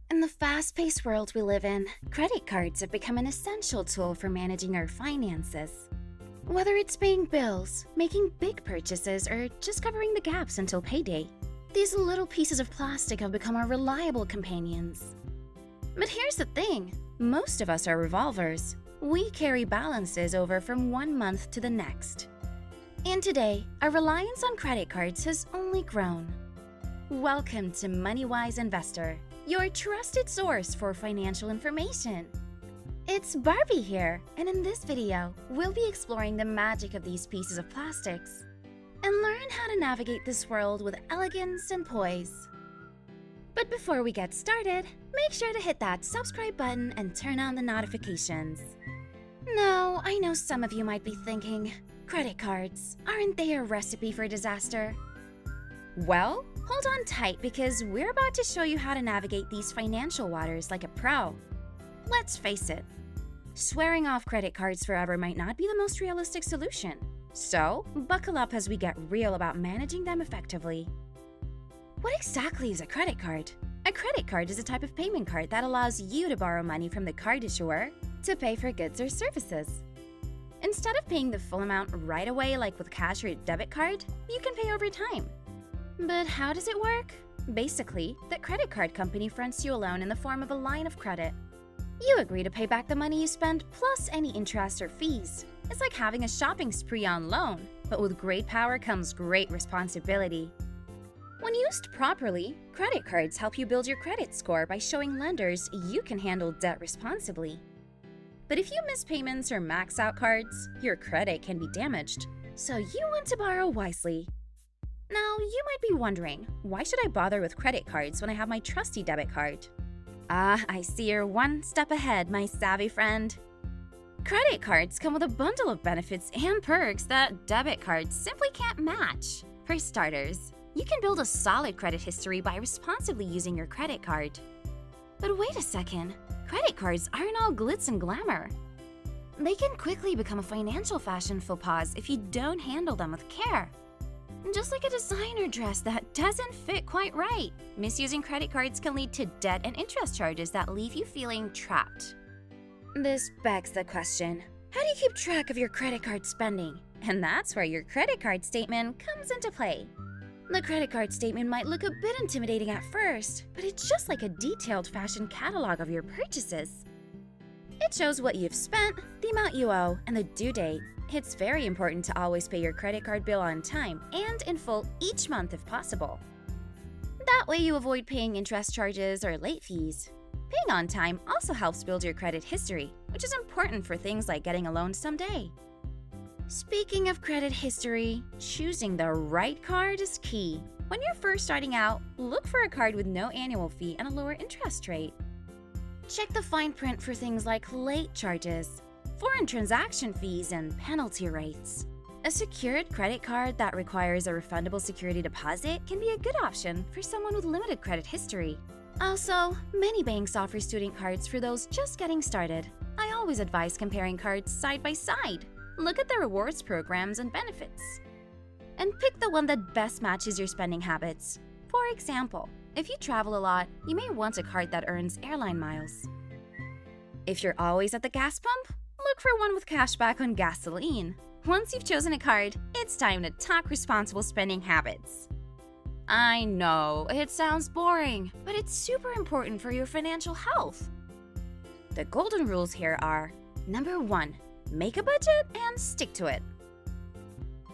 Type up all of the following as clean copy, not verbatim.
In the fast-paced world we live in, credit cards have become an essential tool for managing our finances. Whether it's paying bills, making big purchases, or just covering the gaps until payday, these little pieces of plastic have become our reliable companions. But here's the thing, most of us are revolvers. We carry balances over from one month to the next. And today, our reliance on credit cards has only grown. Welcome to MoneyWise Investor, your trusted source for financial information. It's Barbie here, and in this video, we'll be exploring the magic of these pieces of plastics and learn how to navigate this world with elegance and poise. But before we get started, make sure to hit that subscribe button and turn on the notifications. Now, I know some of you might be thinking, credit cards, aren't they a recipe for disaster? Well, hold on tight because we're about to show you how to navigate these financial waters like a pro. Let's face it, swearing off credit cards forever might not be the most realistic solution. So, buckle up as we get real about managing them effectively. What exactly is a credit card? A credit card is a type of payment card that allows you to borrow money from the card issuer to pay for goods or services. Instead of paying the full amount right away like with cash or a debit card, you can pay over time. But how does it work? Basically, the credit card company fronts you a loan in the form of a line of credit. You agree to pay back the money you spend plus any interest or fees. It's like having a shopping spree on loan, but with great power comes great responsibility. When used properly, credit cards help you build your credit score by showing lenders you can handle debt responsibly. But if you miss payments or max out cards, your credit can be damaged, so you want to borrow wisely. Now, you might be wondering, why should I bother with credit cards when I have my trusty debit card? I see you're one step ahead, my savvy friend. Credit cards come with a bundle of benefits and perks that debit cards simply can't match. For starters, you can build a solid credit history by responsibly using your credit card. But wait a second, credit cards aren't all glitz and glamour. They can quickly become a financial fashion faux pas if you don't handle them with care. Just like a designer dress that doesn't fit quite right, misusing credit cards can lead to debt and interest charges that leave you feeling trapped. This begs the question, how do you keep track of your credit card spending? And that's where your credit card statement comes into play. The credit card statement might look a bit intimidating at first, but it's just like a detailed fashion catalog of your purchases. It shows what you've spent, the amount you owe, and the due date. It's very important to always pay your credit card bill on time and in full each month if possible. That way you avoid paying interest charges or late fees. Paying on time also helps build your credit history, which is important for things like getting a loan someday. Speaking of credit history, choosing the right card is key. When you're first starting out, look for a card with no annual fee and a lower interest rate. Check the fine print for things like late charges, foreign transaction fees, and penalty rates. A secured credit card that requires a refundable security deposit can be a good option for someone with limited credit history. Also, many banks offer student cards for those just getting started. I always advise comparing cards side by side. Look at the rewards programs and benefits. And pick the one that best matches your spending habits. For example, if you travel a lot, you may want a card that earns airline miles. If you're always at the gas pump, look for one with cashback on gasoline. Once you've chosen a card, it's time to talk responsible spending habits. I know, it sounds boring, but it's super important for your financial health. The golden rules here are: number 1, make a budget and stick to it.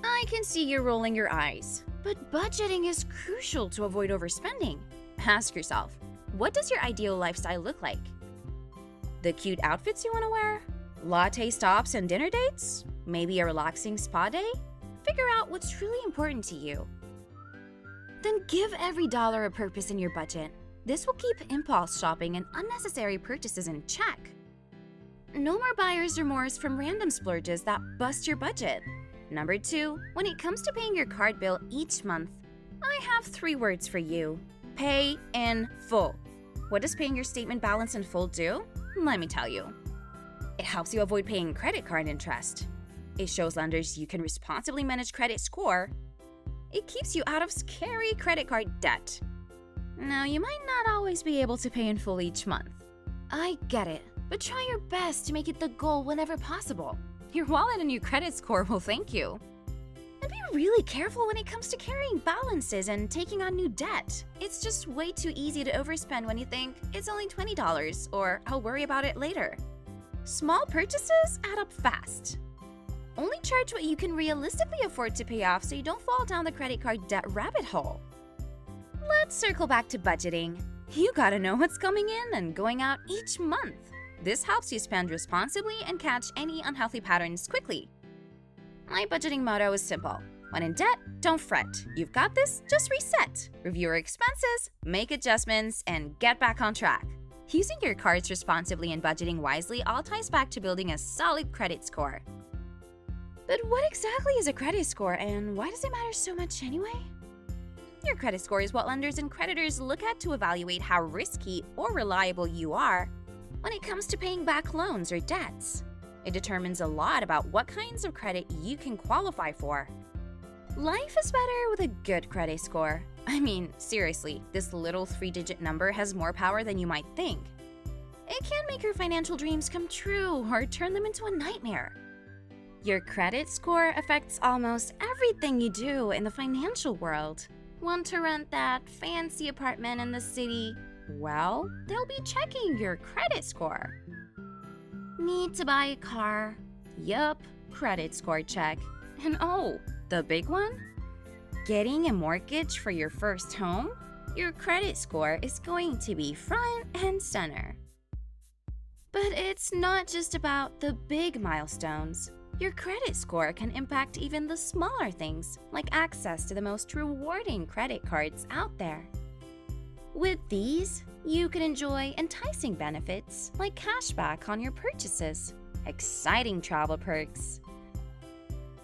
I can see you're rolling your eyes, but budgeting is crucial to avoid overspending. Ask yourself, what does your ideal lifestyle look like? The cute outfits you want to wear? Latte stops and dinner dates? Maybe a relaxing spa day? Figure out what's really important to you. Then give every dollar a purpose in your budget. This will keep impulse shopping and unnecessary purchases in check. No more buyer's remorse from random splurges that bust your budget. Number 2, when it comes to paying your card bill each month, I have 3 words for you. Pay in full. What does paying your statement balance in full do? Let me tell you. It helps you avoid paying credit card interest. It shows lenders you can responsibly manage credit score. It keeps you out of scary credit card debt. Now, you might not always be able to pay in full each month. I get it, but try your best to make it the goal whenever possible. Your wallet and your credit score will thank you. And be really careful when it comes to carrying balances and taking on new debt. It's just way too easy to overspend when you think it's only $20 or I'll worry about it later. Small purchases add up fast. Only charge what you can realistically afford to pay off so you don't fall down the credit card debt rabbit hole. Let's circle back to budgeting. You gotta know what's coming in and going out each month. This helps you spend responsibly and catch any unhealthy patterns quickly. My budgeting motto is simple. When in debt, don't fret. You've got this, just reset. Review your expenses, make adjustments, and get back on track. Using your cards responsibly and budgeting wisely all ties back to building a solid credit score. But what exactly is a credit score, and why does it matter so much anyway? Your credit score is what lenders and creditors look at to evaluate how risky or reliable you are when it comes to paying back loans or debts. It determines a lot about what kinds of credit you can qualify for. Life is better with a good credit score. I mean, seriously, this little 3-digit number has more power than you might think. It can make your financial dreams come true or turn them into a nightmare. Your credit score affects almost everything you do in the financial world. Want to rent that fancy apartment in the city? Well, they'll be checking your credit score. Need to buy a car? Yup, credit score check. And oh, the big one? Getting a mortgage for your first home? Your credit score is going to be front and center. But it's not just about the big milestones. Your credit score can impact even the smaller things, like access to the most rewarding credit cards out there. With these, you can enjoy enticing benefits like cashback on your purchases, exciting travel perks,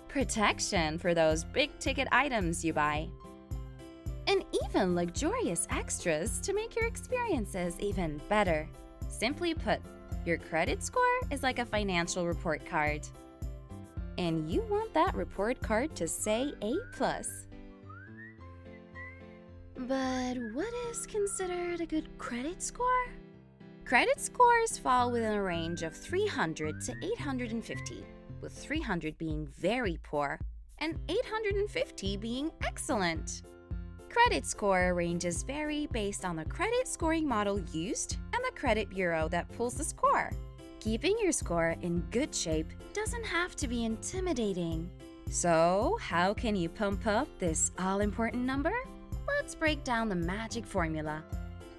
protection for those big-ticket items you buy, and even luxurious extras to make your experiences even better. Simply put, your credit score is like a financial report card. And you want that report card to say A+. But what is considered a good credit score? Credit scores fall within a range of 300 to 850, with 300 being very poor and 850 being excellent. Credit score ranges vary based on the credit scoring model used and the credit bureau that pulls the score. Keeping your score in good shape doesn't have to be intimidating. So, how can you pump up this all-important number? Let's break down the magic formula.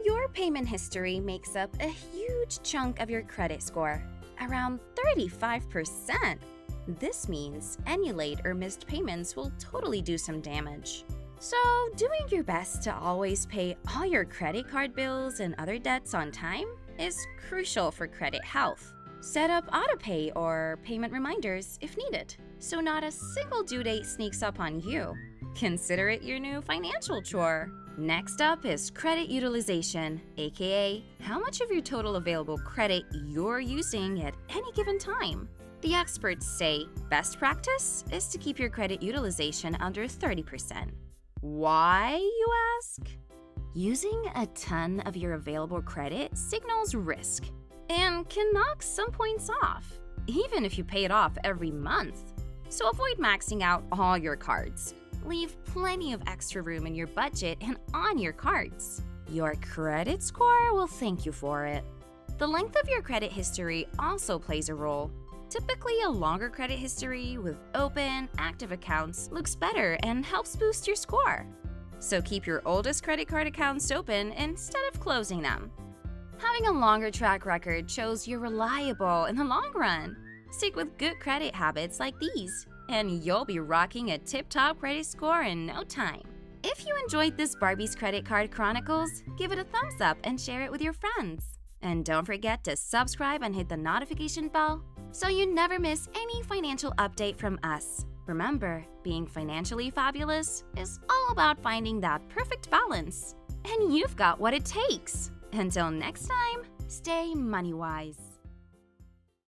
Your payment history makes up a huge chunk of your credit score, around 35%. This means any late or missed payments will totally do some damage. So, doing your best to always pay all your credit card bills and other debts on time is crucial for credit health. Set up autopay or payment reminders if needed, so not a single due date sneaks up on you. Consider it your new financial chore. Next up is credit utilization, aka how much of your total available credit you're using at any given time. The experts say best practice is to keep your credit utilization under 30%. Why, you ask? Using a ton of your available credit signals risk and can knock some points off, even if you pay it off every month. So avoid maxing out all your cards. Leave plenty of extra room in your budget and on your cards. Your credit score will thank you for it. The length of your credit history also plays a role. Typically, a longer credit history with open, active accounts looks better and helps boost your score. So keep your oldest credit card accounts open instead of closing them. Having a longer track record shows you're reliable in the long run. Stick with good credit habits like these, and you'll be rocking a tip-top credit score in no time. If you enjoyed this Barbie's Credit Card Chronicles, give it a thumbs up and share it with your friends. And don't forget to subscribe and hit the notification bell so you never miss any financial update from us. Remember, being financially fabulous is all about finding that perfect balance. And you've got what it takes. Until next time, stay money-wise.